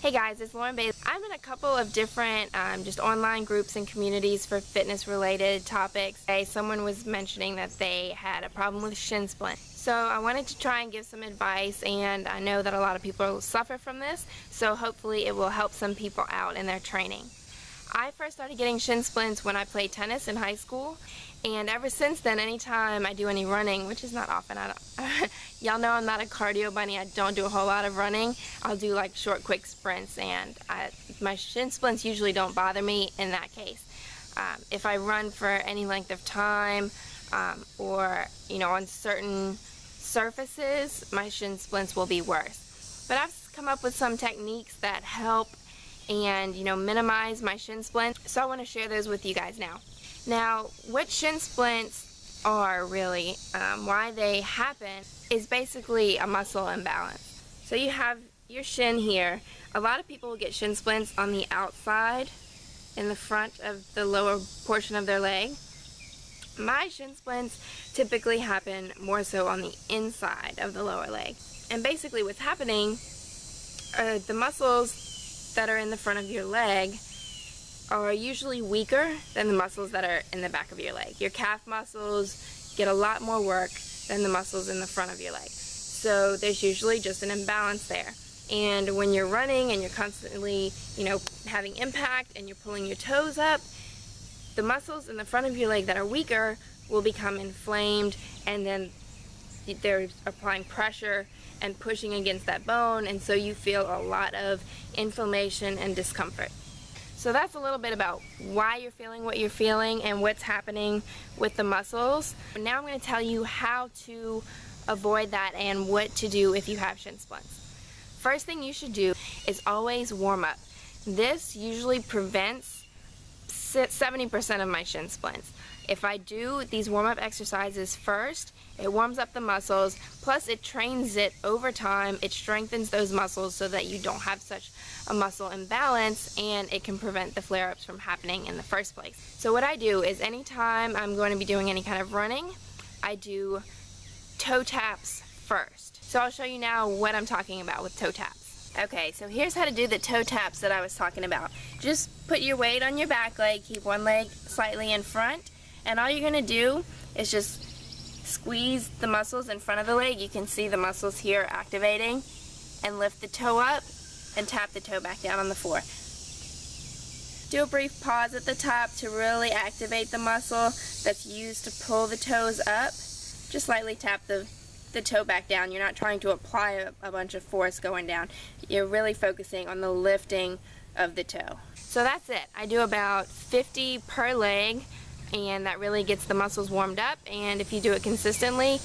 Hey guys, it's Lauren Bailey. I'm in a couple of different just online groups and communities for fitness related topics. Someone was mentioning that they had a problem with shin splints. So I wanted to try and give some advice, and I know that a lot of people suffer from this, so hopefully it will help some people out in their training. I first started getting shin splints when I played tennis in high school, and ever since then, anytime I do any running, which is not often, y'all know I'm not a cardio bunny, I don't do a whole lot of running. I'll do like short, quick sprints, and my shin splints usually don't bother me in that case. If I run for any length of time, or on certain surfaces, my shin splints will be worse. But I've come up with some techniques that help and minimize my shin splints, so I want to share those with you guys now. Now, what shin splints are really, why they happen, is basically a muscle imbalance. So you have your shin here. A lot of people will get shin splints on the outside, in the front of the lower portion of their leg. My shin splints typically happen more so on the inside of the lower leg. And basically what's happening are the muscles that are in the front of your leg are usually weaker than the muscles that are in the back of your leg. Your calf muscles get a lot more work than the muscles in the front of your leg. So there's usually just an imbalance there. And when you're running and you're constantly, having impact and you're pulling your toes up, the muscles in the front of your leg that are weaker will become inflamed, and then they're applying pressure and pushing against that bone, and so you feel a lot of inflammation and discomfort. So that's a little bit about why you're feeling what you're feeling and what's happening with the muscles. Now I'm going to tell you how to avoid that and what to do if you have shin splints. First thing you should do is always warm up. This usually prevents 70% of my shin splints. If I do these warm-up exercises first, it warms up the muscles, plus it trains it over time. It strengthens those muscles so that you don't have such a muscle imbalance, and it can prevent the flare-ups from happening in the first place. So what I do is anytime I'm going to be doing any kind of running, I do toe taps first. So I'll show you now what I'm talking about with toe taps. Okay, so here's how to do the toe taps that I was talking about. Just put your weight on your back leg, keep one leg slightly in front, and all you're going to do is just squeeze the muscles in front of the leg. You can see the muscles here activating, and lift the toe up and tap the toe back down on the floor. Do a brief pause at the top to really activate the muscle that's used to pull the toes up. Just lightly tap the toe back down. You're not trying to apply a bunch of force going down. You're really focusing on the lifting of the toe. So that's it. I do about 50 per leg, and that really gets the muscles warmed up. And if you do it consistently,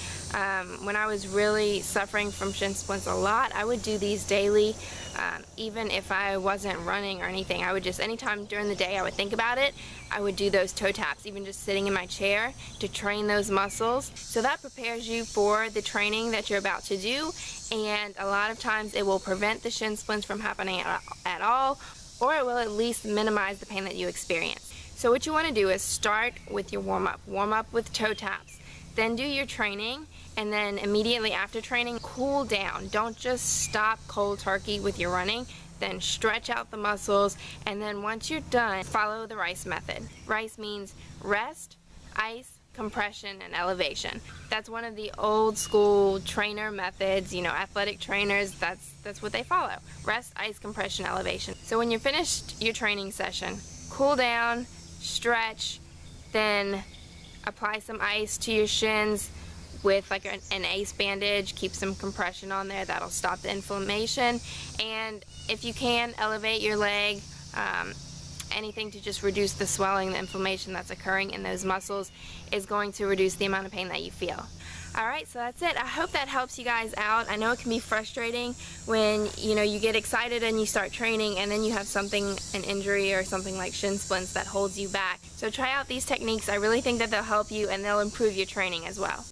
when I was really suffering from shin splints a lot, I would do these daily. Even if I wasn't running or anything, I would just, anytime during the day I would think about it, I would do those toe taps, even just sitting in my chair, to train those muscles. So that prepares you for the training that you're about to do, and a lot of times it will prevent the shin splints from happening at all, or it will at least minimize the pain that you experience. So what you want to do is start with your warm-up. Warm up with toe taps. Then do your training, and then immediately after training, cool down. Don't just stop cold turkey with your running. Then stretch out the muscles, and then once you're done, follow the RICE method. RICE means rest, ice, compression, and elevation. That's one of the old school trainer methods. Athletic trainers, that's what they follow. Rest, ice, compression, elevation. So when you're finished your training session, cool down, stretch, then apply some ice to your shins with like an ACE bandage. Keep some compression on there. That'll stop the inflammation. And if you can, elevate your leg. Anything to just reduce the swelling, the inflammation that's occurring in those muscles is going to reduce the amount of pain that you feel. Alright, so that's it. I hope that helps you guys out. I know it can be frustrating when you get excited and you start training, and then you have an injury or something like shin splints that holds you back. So try out these techniques. I really think that they'll help you, and they'll improve your training as well.